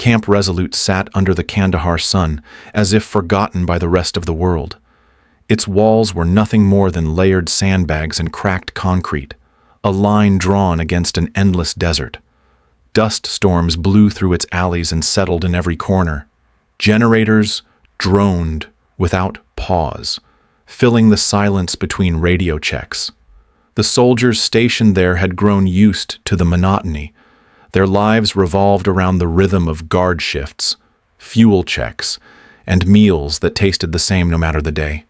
Camp Resolute sat under the Kandahar sun, as if forgotten by the rest of the world. Its walls were nothing more than layered sandbags and cracked concrete, a line drawn against an endless desert. Dust storms blew through its alleys and settled in every corner. Generators droned without pause, filling the silence between radio checks. The soldiers stationed there had grown used to the monotony. Their lives revolved around the rhythm of guard shifts, fuel checks, and meals that tasted the same no matter the day.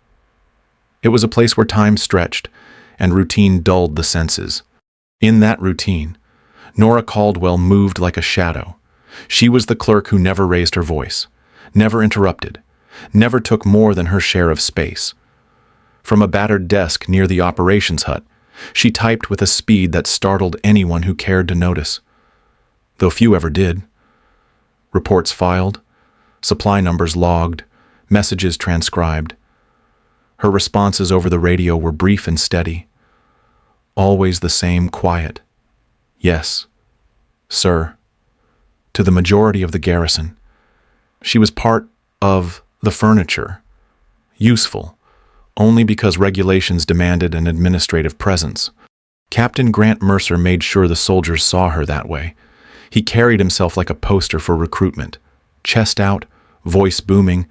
It was a place where time stretched and routine dulled the senses. In that routine, Nora Caldwell moved like a shadow. She was the clerk who never raised her voice, never interrupted, never took more than her share of space. From a battered desk near the operations hut, she typed with a speed that startled anyone who cared to notice, though few ever did. Reports filed, supply numbers logged, messages transcribed. Her responses over the radio were brief and steady. Always the same quiet. Yes, sir. To the majority of the garrison. She was part of the furniture. Useful, only because regulations demanded an administrative presence. Captain Grant Mercer made sure the soldiers saw her that way. He carried himself like a poster for recruitment. Chest out, voice booming,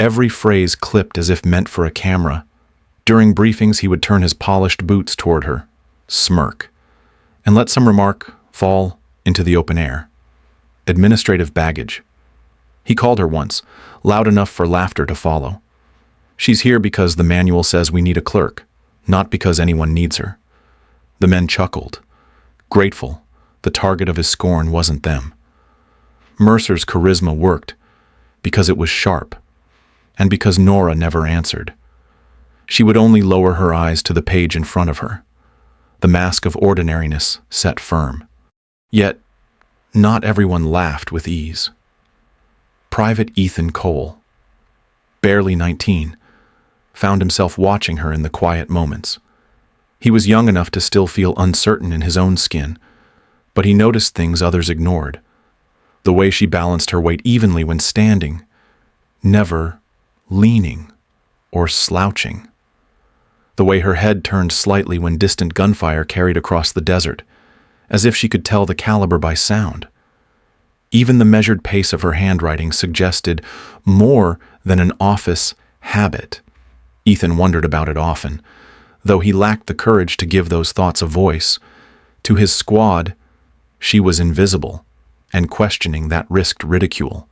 every phrase clipped as if meant for a camera. During briefings, he would turn his polished boots toward her, smirk, and let some remark fall into the open air. Administrative baggage. He called her once, loud enough for laughter to follow. She's here because the manual says we need a clerk, not because anyone needs her. The men chuckled, grateful the target of his scorn wasn't them. Mercer's charisma worked because it was sharp, and because Nora never answered. She would only lower her eyes to the page in front of her, the mask of ordinariness set firm. Yet, not everyone laughed with ease. Private Ethan Cole, barely 19, found himself watching her in the quiet moments. He was young enough to still feel uncertain in his own skin, but he noticed things others ignored. The way she balanced her weight evenly when standing, never leaning or slouching. The way her head turned slightly when distant gunfire carried across the desert, as if she could tell the caliber by sound. Even the measured pace of her handwriting suggested more than an office habit. Ethan wondered about it often, though he lacked the courage to give those thoughts a voice. To his squad, she was invisible, and questioning that risked ridicule.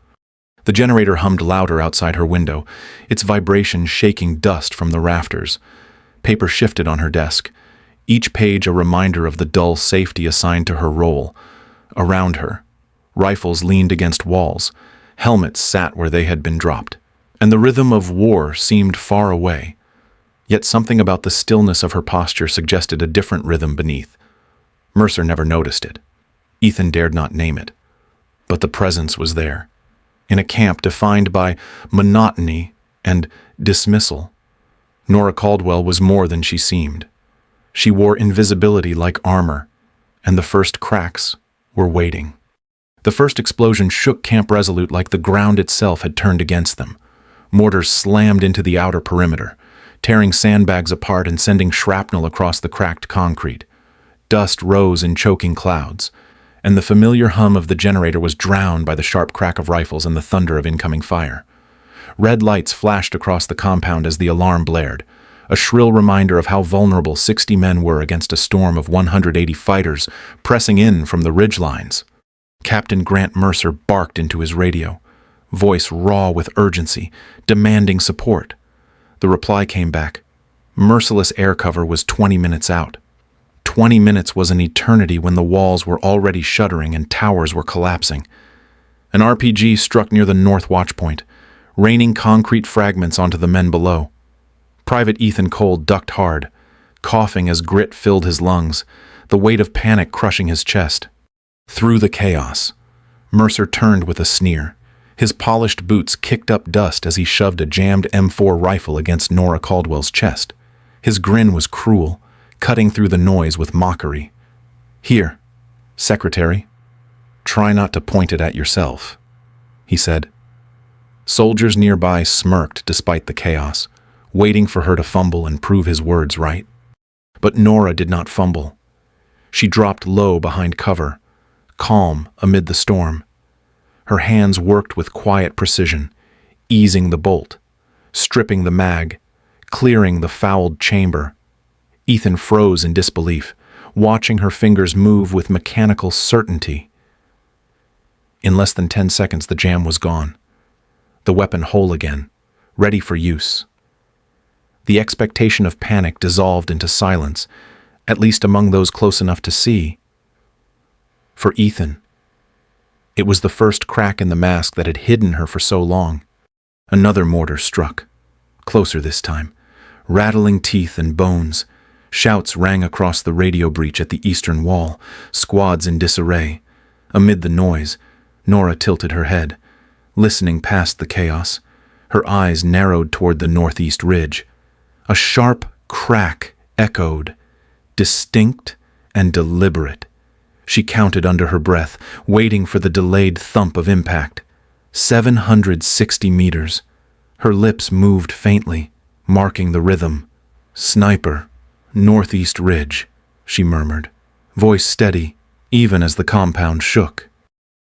The generator hummed louder outside her window, its vibration shaking dust from the rafters. Paper shifted on her desk, each page a reminder of the dull safety assigned to her role. Around her, rifles leaned against walls, helmets sat where they had been dropped, and the rhythm of war seemed far away. Yet something about the stillness of her posture suggested a different rhythm beneath. Mercer never noticed it. Ethan dared not name it. But the presence was there. In a camp defined by monotony and dismissal, Nora Caldwell was more than she seemed. She wore invisibility like armor, and the first cracks were waiting. The first explosion shook Camp Resolute like the ground itself had turned against them. Mortars slammed into the outer perimeter, tearing sandbags apart and sending shrapnel across the cracked concrete. Dust rose in choking clouds, and the familiar hum of the generator was drowned by the sharp crack of rifles and the thunder of incoming fire. Red lights flashed across the compound as the alarm blared, a shrill reminder of how vulnerable 60 men were against a storm of 180 fighters pressing in from the ridgelines. Captain Grant Mercer barked into his radio, voice raw with urgency, demanding support. The reply came back. Merciless air cover was 20 minutes out. 20 minutes was an eternity when the walls were already shuddering and towers were collapsing. An RPG struck near the north watchpoint, raining concrete fragments onto the men below. Private Ethan Cole ducked hard, coughing as grit filled his lungs, the weight of panic crushing his chest. Through the chaos, Mercer turned with a sneer. His polished boots kicked up dust as he shoved a jammed M4 rifle against Nora Caldwell's chest. His grin was cruel, cutting through the noise with mockery. "Here, Secretary. Try not to point it at yourself." he said. Soldiers nearby smirked despite the chaos, waiting for her to fumble and prove his words right. But Nora did not fumble. She dropped low behind cover, calm amid the storm. Her hands worked with quiet precision, easing the bolt, stripping the mag, clearing the fouled chamber. Ethan froze in disbelief, watching her fingers move with mechanical certainty. In less than 10 seconds, the jam was gone, the weapon whole again, ready for use. The expectation of panic dissolved into silence, at least among those close enough to see. For Ethan, it was the first crack in the mask that had hidden her for so long. Another mortar struck, closer this time, rattling teeth and bones. Shouts rang across the radio breach at the eastern wall, squads in disarray. Amid the noise, Nora tilted her head, listening past the chaos. Her eyes narrowed toward the northeast ridge. A sharp crack echoed, distinct and deliberate. She counted under her breath, waiting for the delayed thump of impact. 760 meters. Her lips moved faintly, marking the rhythm. Sniper, northeast ridge, she murmured, voice steady, even as the compound shook.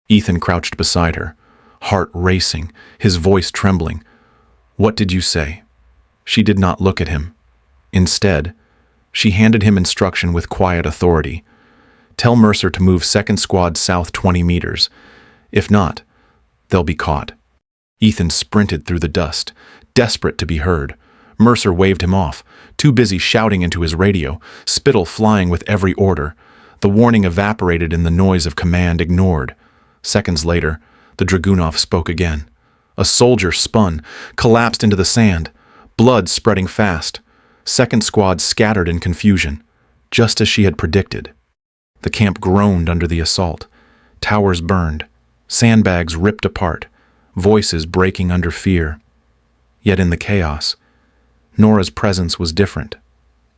Ethan crouched beside her, heart racing, his voice trembling. What did you say? She did not look at him. Instead, she handed him instruction with quiet authority. Tell Mercer to move 2nd Squad south 20 meters. If not, they'll be caught. Ethan sprinted through the dust, desperate to be heard. Mercer waved him off, too busy shouting into his radio, spittle flying with every order. The warning evaporated in the noise of command ignored. Seconds later, the Dragunov spoke again. A soldier spun, collapsed into the sand, blood spreading fast. 2nd Squad scattered in confusion, just as she had predicted. The camp groaned under the assault. Towers burned, sandbags ripped apart, voices breaking under fear. Yet in the chaos, Nora's presence was different.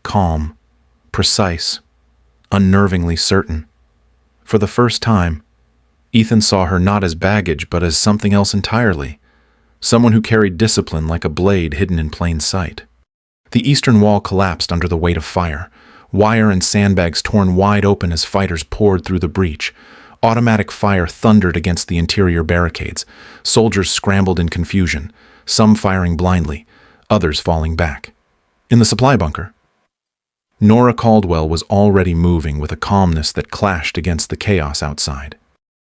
Calm, precise, unnervingly certain. For the first time, Ethan saw her not as baggage but as something else entirely. Someone who carried discipline like a blade hidden in plain sight. The eastern wall collapsed under the weight of fire. Wire and sandbags torn wide open as fighters poured through the breach. Automatic fire thundered against the interior barricades. Soldiers scrambled in confusion, some firing blindly, others falling back. In the supply bunker, Nora Caldwell was already moving with a calmness that clashed against the chaos outside.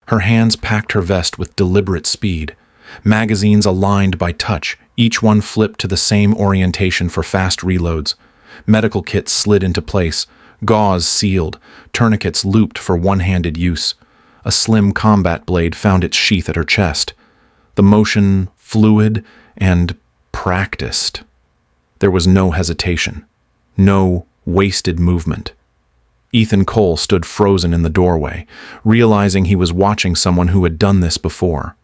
Her hands packed her vest with deliberate speed, magazines aligned by touch, each one flipped to the same orientation for fast reloads. Medical kits slid into place, gauze sealed, tourniquets looped for one-handed use. A slim combat blade found its sheath at her chest. The motion fluid and practiced. There was no hesitation, no wasted movement. Ethan Cole stood frozen in the doorway, realizing he was watching someone who had done this before.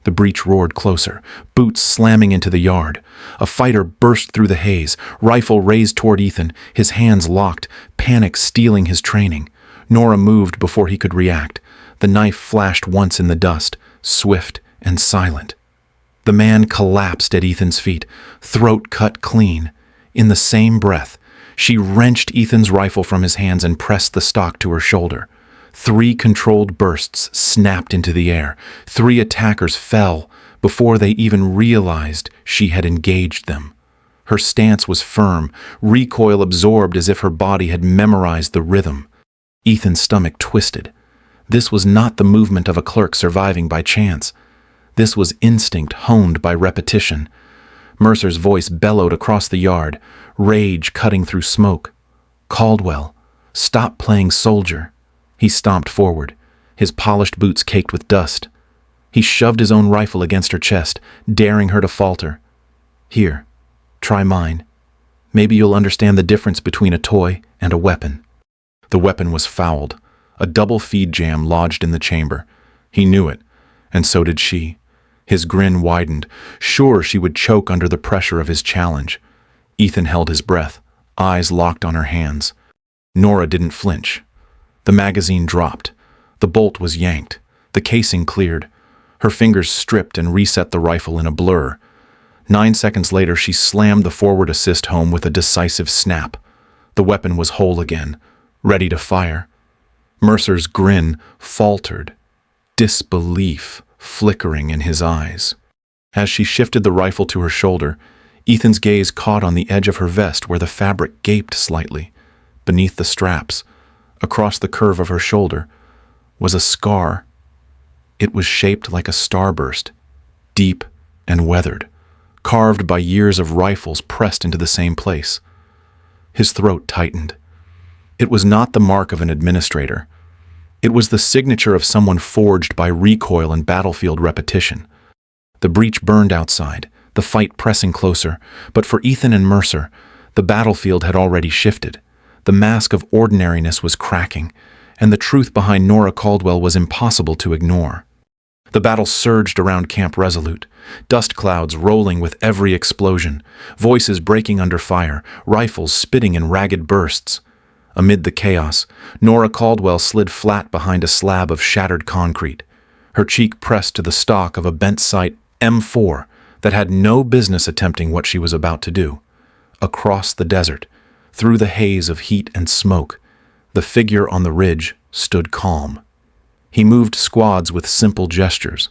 The breach roared closer, boots slamming into the yard. A fighter burst through the haze, rifle raised toward Ethan, his hands locked, panic stealing his training. Nora moved before he could react. The knife flashed once in the dust, swift and silent. The man collapsed at Ethan's feet, throat cut clean. In the same breath, she wrenched Ethan's rifle from his hands and pressed the stock to her shoulder. 3 controlled bursts snapped into the air. 3 attackers fell before they even realized she had engaged them. Her stance was firm, recoil absorbed as if her body had memorized the rhythm. Ethan's stomach twisted. This was not the movement of a clerk surviving by chance. This was instinct honed by repetition. Mercer's voice bellowed across the yard, rage cutting through smoke. Caldwell, stop playing soldier. He stomped forward, his polished boots caked with dust. He shoved his own rifle against her chest, daring her to falter. Here, try mine. Maybe you'll understand the difference between a toy and a weapon. The weapon was fouled, a double feed jam lodged in the chamber. He knew it, and so did she. His grin widened, sure she would choke under the pressure of his challenge. Ethan held his breath, eyes locked on her hands. Nora didn't flinch. The magazine dropped. The bolt was yanked. The casing cleared. Her fingers stripped and reset the rifle in a blur. 9 seconds later, she slammed the forward assist home with a decisive snap. The weapon was whole again, ready to fire. Mercer's grin faltered, disbelief flickering in his eyes. As she shifted the rifle to her shoulder, Ethan's gaze caught on the edge of her vest where the fabric gaped slightly. Beneath the straps, across the curve of her shoulder, was a scar. It was shaped like a starburst, deep and weathered, carved by years of rifles pressed into the same place. His throat tightened. It was not the mark of an administrator. It was the signature of someone forged by recoil and battlefield repetition. The breach burned outside, the fight pressing closer, but for Ethan and Mercer, the battlefield had already shifted. The mask of ordinariness was cracking, and the truth behind Nora Caldwell was impossible to ignore. The battle surged around Camp Resolute, dust clouds rolling with every explosion, voices breaking under fire, rifles spitting in ragged bursts. Amid the chaos, Nora Caldwell slid flat behind a slab of shattered concrete, her cheek pressed to the stock of a bent-sight M4 that had no business attempting what she was about to do. Across the desert, through the haze of heat and smoke, the figure on the ridge stood calm. He moved squads with simple gestures,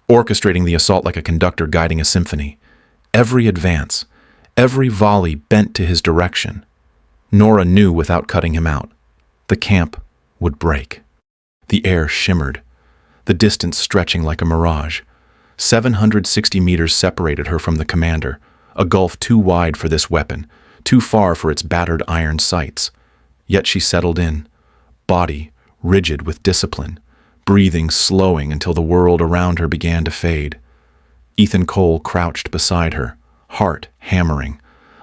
orchestrating the assault like a conductor guiding a symphony. Every advance, every volley bent to his direction. Nora knew without cutting him out. The camp would break. The air shimmered, the distance stretching like a mirage. 760 meters separated her from the commander, a gulf too wide for this weapon, too far for its battered iron sights. Yet she settled in, body rigid with discipline, breathing slowing until the world around her began to fade. Ethan Cole crouched beside her, heart hammering,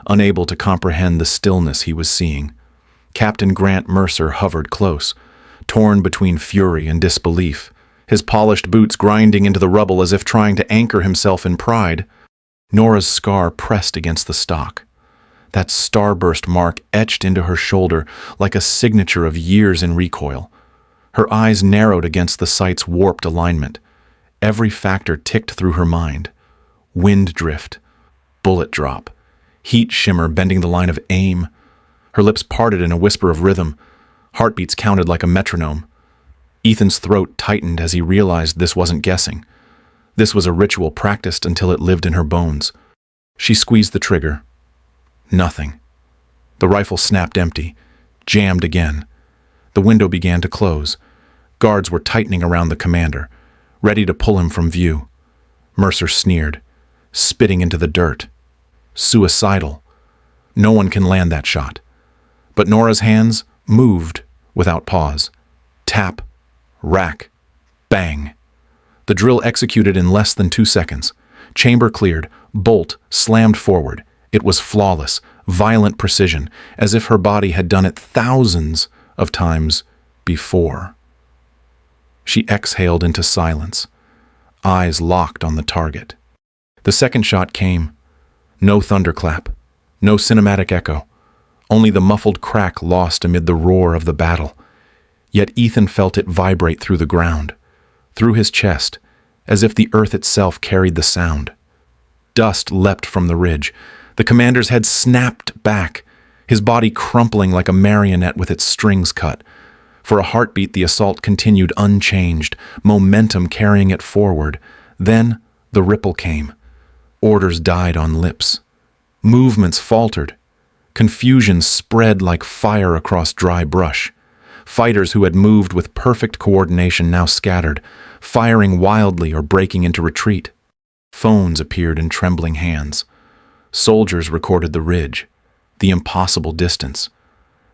unable to comprehend the stillness he was seeing. Captain Grant Mercer hovered close, torn between fury and disbelief, his polished boots grinding into the rubble as if trying to anchor himself in pride. Nora's scar pressed against the stock, that starburst mark etched into her shoulder like a signature of years in recoil. Her eyes narrowed against the sight's warped alignment. Every factor ticked through her mind. Wind drift, bullet drop, heat shimmer bending the line of aim. Her lips parted in a whisper of rhythm. Heartbeats counted like a metronome. Ethan's throat tightened as he realized this wasn't guessing. This was a ritual practiced until it lived in her bones. She squeezed the trigger. Nothing. The rifle snapped empty, jammed again. The window began to close. Guards were tightening around the commander, ready to pull him from view. Mercer sneered, spitting into the dirt. Suicidal. No one can land that shot. But Nora's hands moved without pause. Tap, rack, bang. The drill executed in less than 2 seconds. Chamber cleared, bolt slammed forward. It was flawless, violent precision, as if her body had done it thousands of times before. She exhaled into silence, eyes locked on the target. The second shot came. No thunderclap, no cinematic echo, only the muffled crack lost amid the roar of the battle. Yet Ethan felt it vibrate through the ground, through his chest, as if the earth itself carried the sound. Dust leapt from the ridge. The commander's head snapped back, his body crumpling like a marionette with its strings cut. For a heartbeat, the assault continued unchanged, momentum carrying it forward. Then the ripple came. Orders died on lips. Movements faltered. Confusion spread like fire across dry brush. Fighters who had moved with perfect coordination now scattered, firing wildly or breaking into retreat. Phones appeared in trembling hands. Soldiers recorded the ridge, the impossible distance,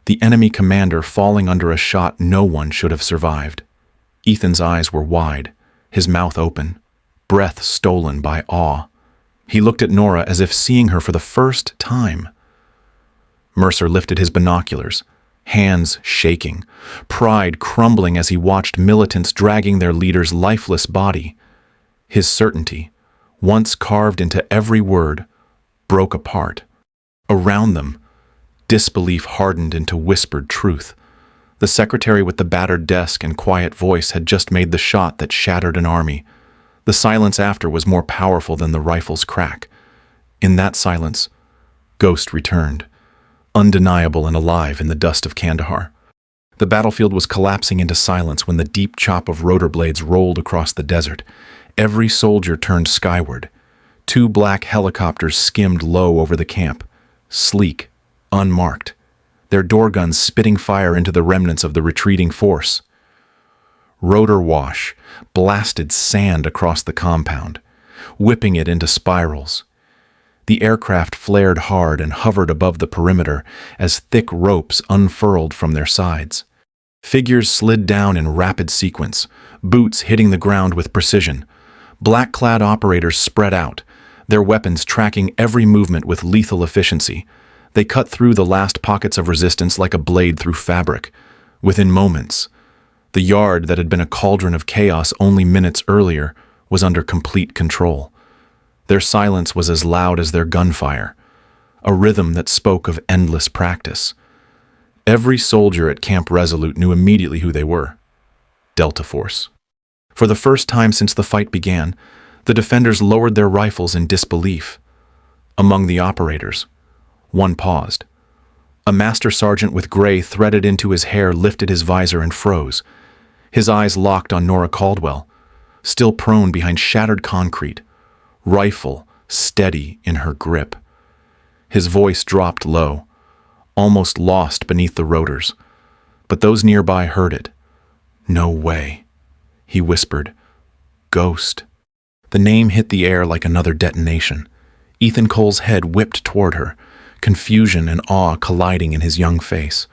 the enemy commander falling under a shot no one should have survived. Ethan's eyes were wide, his mouth open, breath stolen by awe. He looked at Nora as if seeing her for the first time. Mercer lifted his binoculars, hands shaking, pride crumbling as he watched militants dragging their leader's lifeless body. His certainty, once carved into every word, broke apart. Around them, disbelief hardened into whispered truth. The secretary with the battered desk and quiet voice had just made the shot that shattered an army. The silence after was more powerful than the rifle's crack. In that silence, Ghost returned, undeniable and alive in the dust of Kandahar. The battlefield was collapsing into silence when the deep chop of rotor blades rolled across the desert. Every soldier turned skyward. 2 black helicopters skimmed low over the camp, sleek, unmarked, their door guns spitting fire into the remnants of the retreating force. Rotor wash blasted sand across the compound, whipping it into spirals. The aircraft flared hard and hovered above the perimeter as thick ropes unfurled from their sides. Figures slid down in rapid sequence, boots hitting the ground with precision. Black-clad operators spread out, their weapons tracking every movement with lethal efficiency. They cut through the last pockets of resistance like a blade through fabric. Within moments, the yard that had been a cauldron of chaos only minutes earlier was under complete control. Their silence was as loud as their gunfire, a rhythm that spoke of endless practice. Every soldier at Camp Resolute knew immediately who they were: Delta Force. For the first time since the fight began, the defenders lowered their rifles in disbelief. Among the operators, one paused. A master sergeant with gray threaded into his hair lifted his visor and froze. His eyes locked on Nora Caldwell, still prone behind shattered concrete, rifle steady in her grip. His voice dropped low, almost lost beneath the rotors, but those nearby heard it. "No way," he whispered. "Ghost." The name hit the air like another detonation. Ethan Cole's head whipped toward her, confusion and awe colliding in his young face.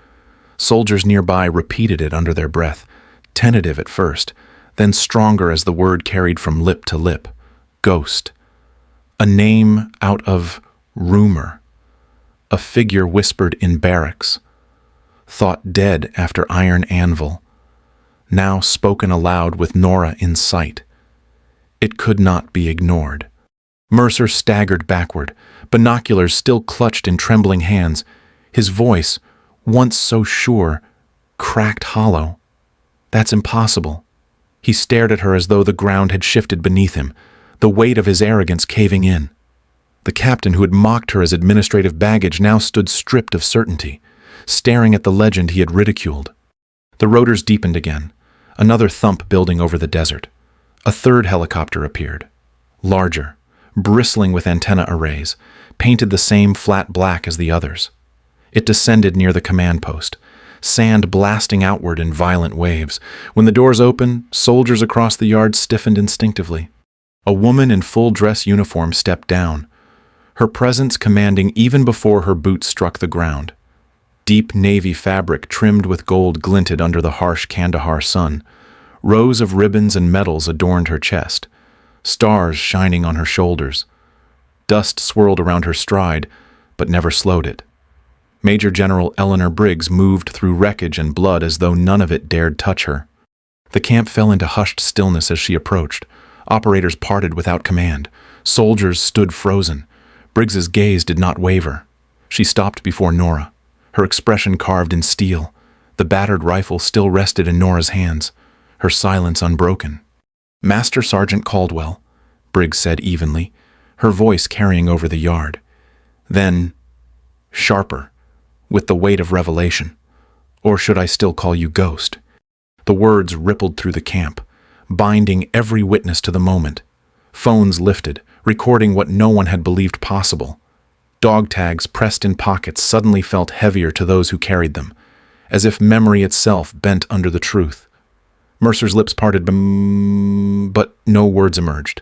Soldiers nearby repeated it under their breath, tentative at first, then stronger as the word carried from lip to lip. Ghost. A name out of rumor. A figure whispered in barracks. Thought dead after Iron Anvil. Now spoken aloud with Nora in sight. It could not be ignored. Mercer staggered backward, binoculars still clutched in trembling hands. His voice, once so sure, cracked hollow. "That's impossible." He stared at her as though the ground had shifted beneath him, the weight of his arrogance caving in. The captain who had mocked her as administrative baggage now stood stripped of certainty, staring at the legend he had ridiculed. The rotors deepened again, another thump building over the desert. A third helicopter appeared, larger, bristling with antenna arrays, painted the same flat black as the others. It descended near the command post, sand blasting outward in violent waves. When the doors opened, soldiers across the yard stiffened instinctively. A woman in full dress uniform stepped down, her presence commanding even before her boots struck the ground. Deep navy fabric trimmed with gold glinted under the harsh Kandahar sun. Rows of ribbons and medals adorned her chest, stars shining on her shoulders. Dust swirled around her stride, but never slowed it. Major General Eleanor Briggs moved through wreckage and blood as though none of it dared touch her. The camp fell into hushed stillness as she approached. Operators parted without command. Soldiers stood frozen. Briggs's gaze did not waver. She stopped before Nora, her expression carved in steel. The battered rifle still rested in Nora's hands, her silence unbroken. "Master Sergeant Caldwell," Briggs said evenly, her voice carrying over the yard. Then, sharper, with the weight of revelation. "Or should I still call you Ghost?" The words rippled through the camp, binding every witness to the moment. Phones lifted, recording what no one had believed possible. Dog tags pressed in pockets suddenly felt heavier to those who carried them, as if memory itself bent under the truth. Mercer's lips parted, but no words emerged.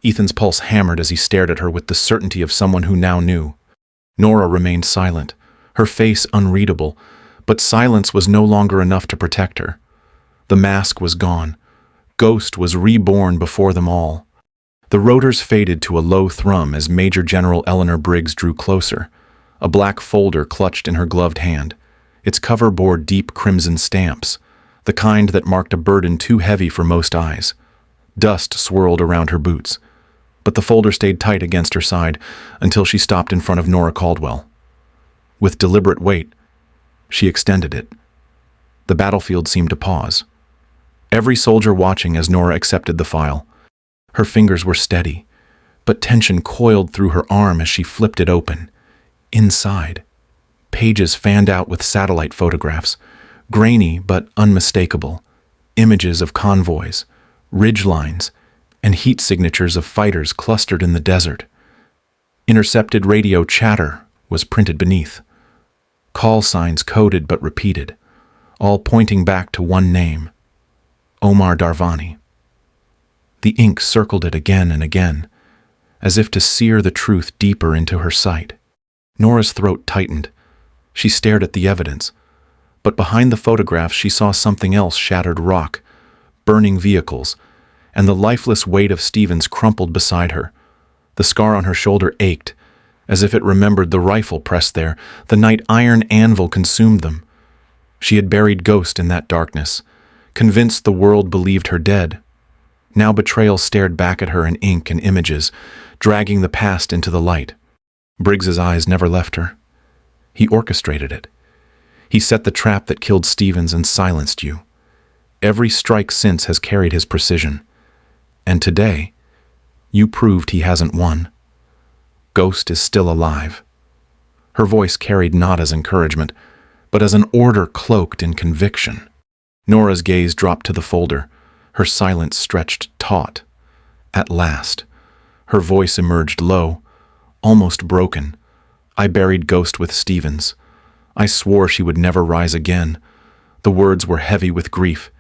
Ethan's pulse hammered as he stared at her with the certainty of someone who now knew. Nora remained silent, her face unreadable, but silence was no longer enough to protect her. The mask was gone. Ghost was reborn before them all. The rotors faded to a low thrum as Major General Eleanor Briggs drew closer, a black folder clutched in her gloved hand. Its cover bore deep crimson stamps, the kind that marked a burden too heavy for most eyes. Dust swirled around her boots, but the folder stayed tight against her side until she stopped in front of Nora Caldwell. With deliberate weight, she extended it. The battlefield seemed to pause, every soldier watching as Nora accepted the file. Her fingers were steady, but tension coiled through her arm as she flipped it open. Inside, pages fanned out with satellite photographs, grainy but unmistakable, images of convoys, ridge lines, and heat signatures of fighters clustered in the desert. Intercepted radio chatter was printed beneath. Call signs coded but repeated, all pointing back to one name, Omar Darvani. The ink circled it again and again, as if to sear the truth deeper into her sight. Nora's throat tightened. She stared at the evidence, but behind the photographs she saw something else: shattered rock, burning vehicles, and the lifeless weight of Stevens crumpled beside her. The scar on her shoulder ached, as if it remembered the rifle pressed there, the night iron anvil consumed them. She had buried Ghost in that darkness, convinced the world believed her dead. Now betrayal stared back at her in ink and images, dragging the past into the light. Briggs's eyes never left her. He orchestrated it. He set the trap that killed Stevens and silenced you. Every strike since has carried his precision. And today, you proved he hasn't won. Ghost is still alive. Her voice carried not as encouragement, but as an order cloaked in conviction. Nora's gaze dropped to the folder, her silence stretched taut. At last, her voice emerged low, almost broken. I buried Ghost with Stevens. I swore she would never rise again. The words were heavy with grief,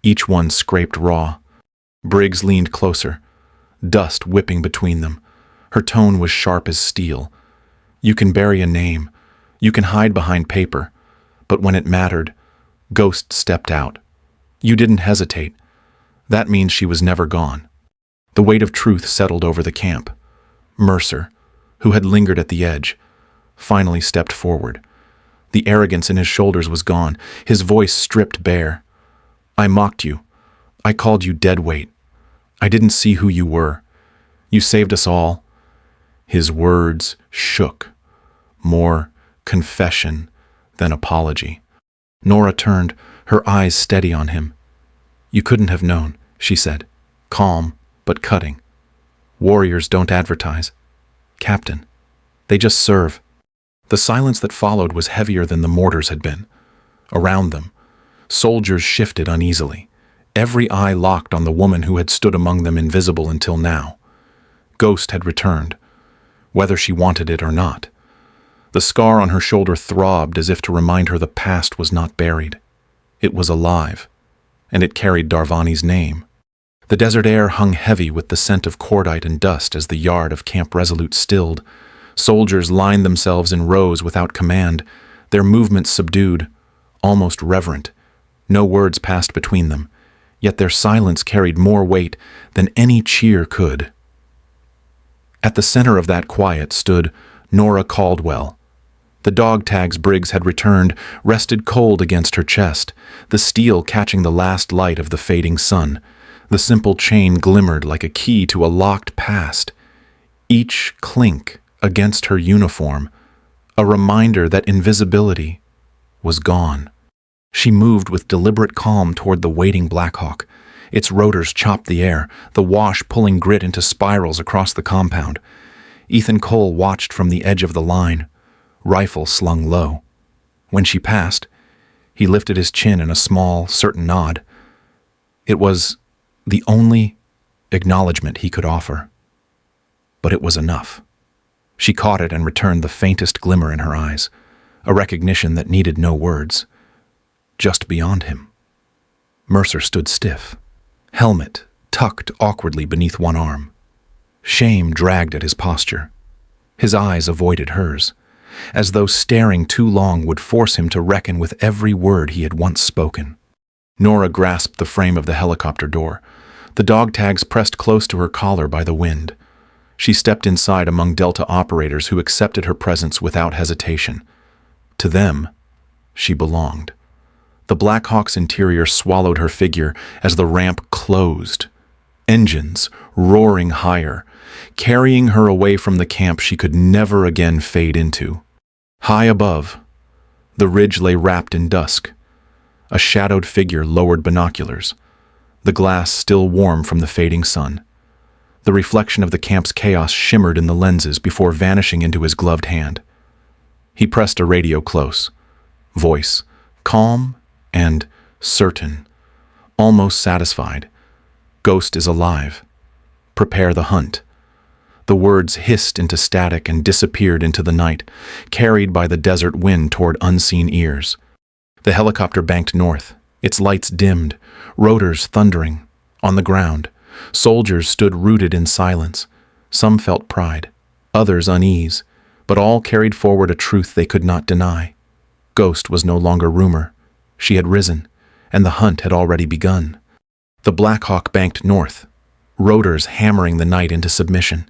each one scraped raw. Briggs leaned closer, dust whipping between them. Her tone was sharp as steel. You can bury a name, you can hide behind paper, but when it mattered, Ghost stepped out. You didn't hesitate. That means she was never gone. The weight of truth settled over the camp. Mercer, who had lingered at the edge, finally stepped forward. The arrogance in his shoulders was gone, his voice stripped bare. I mocked you. I called you dead weight. I didn't see who you were. You saved us all. His words shook, more confession than apology. Nora turned, her eyes steady on him. You couldn't have known, she said, calm but cutting. Warriors don't advertise. Captain, they just serve. The silence that followed was heavier than the mortars had been. Around them, soldiers shifted uneasily, every eye locked on the woman who had stood among them invisible until now. Ghost had returned, whether she wanted it or not. The scar on her shoulder throbbed as if to remind her the past was not buried. It was alive, and it carried Darvani's name. The desert air hung heavy with the scent of cordite and dust as the yard of Camp Resolute stilled. Soldiers lined themselves in rows without command, their movements subdued, almost reverent. No words passed between them, yet their silence carried more weight than any cheer could. At the center of that quiet stood Nora Caldwell. The dog tags Briggs had returned rested cold against her chest, the steel catching the last light of the fading sun. The simple chain glimmered like a key to a locked past. Each clink against her uniform, a reminder that invisibility was gone. She moved with deliberate calm toward the waiting Blackhawk. Its rotors chopped the air, the wash pulling grit into spirals across the compound. Ethan Cole watched from the edge of the line, rifle slung low. When she passed, he lifted his chin in a small, certain nod. It was the only acknowledgement he could offer. But it was enough. She caught it and returned the faintest glimmer in her eyes, a recognition that needed no words. Just beyond him, Mercer stood stiff, helmet tucked awkwardly beneath one arm. Shame dragged at his posture. His eyes avoided hers, as though staring too long would force him to reckon with every word he had once spoken. Nora grasped the frame of the helicopter door. The dog tags pressed close to her collar by the wind. She stepped inside among Delta operators who accepted her presence without hesitation. To them, she belonged. The Black Hawk's interior swallowed her figure as the ramp closed, engines roaring higher, carrying her away from the camp she could never again fade into. High above, the ridge lay wrapped in dusk. A shadowed figure lowered binoculars, the glass still warm from the fading sun. The reflection of the camp's chaos shimmered in the lenses before vanishing into his gloved hand. He pressed a radio close. Voice, calm and certain, almost satisfied. Ghost is alive. Prepare the hunt. The words hissed into static and disappeared into the night, carried by the desert wind toward unseen ears. The helicopter banked north, its lights dimmed, rotors thundering. On the ground, soldiers stood rooted in silence. Some felt pride, others unease, but all carried forward a truth they could not deny. Ghost was no longer rumor. She had risen, and the hunt had already begun. The Black Hawk banked north, rotors hammering the night into submission.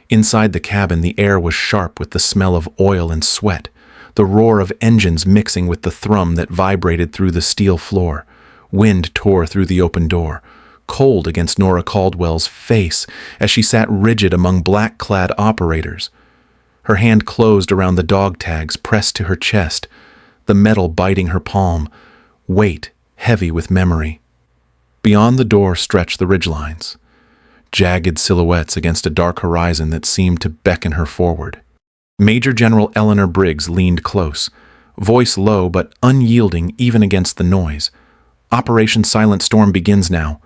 Inside the cabin, the air was sharp with the smell of oil and sweat, the roar of engines mixing with the thrum that vibrated through the steel floor. Wind tore through the open door, cold against Nora Caldwell's face as she sat rigid among black-clad operators. Her hand closed around the dog tags pressed to her chest, the metal biting her palm, weight heavy with memory. Beyond the door stretched the ridgelines, jagged silhouettes against a dark horizon that seemed to beckon her forward. Major General Eleanor Briggs leaned close, voice low but unyielding even against the noise. "Operation Silent Storm begins now,"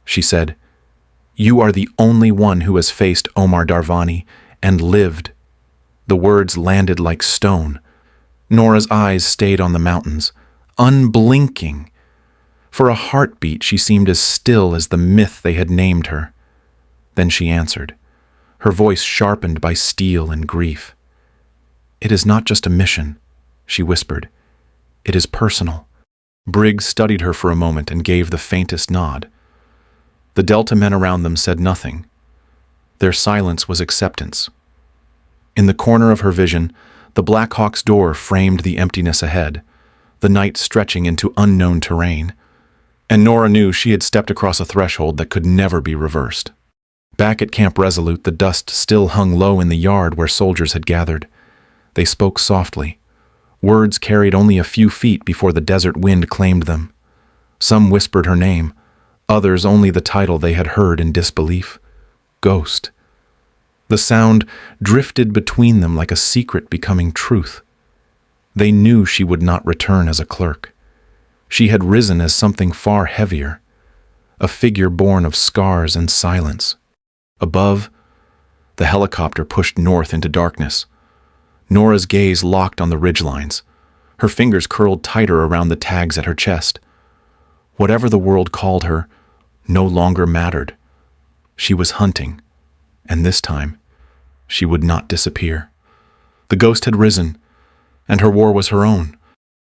she said. "You are the only one who has faced Omar Darvani and lived." The words landed like stone. Nora's eyes stayed on the mountains, unblinking. For a heartbeat, she seemed as still as the myth they had named her. Then she answered, her voice sharpened by steel and grief. "It is not just a mission," she whispered. "It is personal." Briggs studied her for a moment and gave the faintest nod. The Delta men around them said nothing. Their silence was acceptance. In the corner of her vision, the Black Hawk's door framed the emptiness ahead, the night stretching into unknown terrain. And Nora knew she had stepped across a threshold that could never be reversed. Back at Camp Resolute, the dust still hung low in the yard where soldiers had gathered. They spoke softly. Words carried only a few feet before the desert wind claimed them. Some whispered her name, others only the title they had heard in disbelief. Ghost. The sound drifted between them like a secret becoming truth. They knew she would not return as a clerk. She had risen as something far heavier, a figure born of scars and silence. Above, the helicopter pushed north into darkness. Nora's gaze locked on the ridgelines. Her fingers curled tighter around the tags at her chest. Whatever the world called her no longer mattered. She was hunting, and this time, she would not disappear. The ghost had risen, and her war was her own.